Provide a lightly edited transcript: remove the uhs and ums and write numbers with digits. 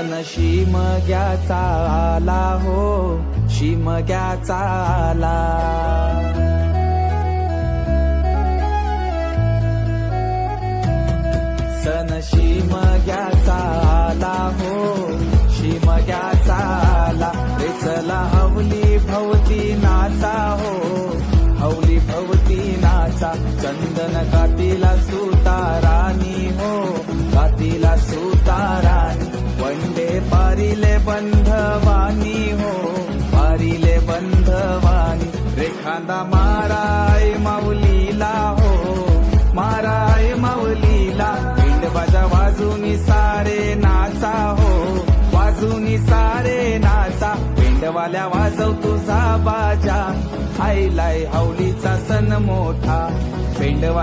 सण शिमग्याचा आला हो, शिमग्याचा आला. सण शिमग्याचा आला हो, शिमग्याचा आला. रे चला हवली भवती नाचा हो, हवली भवती नाचा. चंदन कातीला सुतारानी हो, कातीला सुतारानी. वंडे पारिले बंधवानी हो, पारिले बंधवानी. रेखांदा माराय माऊलीला हो, माराय माऊलीला. पिंडबाजा वाजूनी सारे नाचा हो, वाजूनी सारे नाचा. पिंडवाल्या वाजव तुझा बाजा, आईलाय हवलीचा सण मोठा. पिंडवा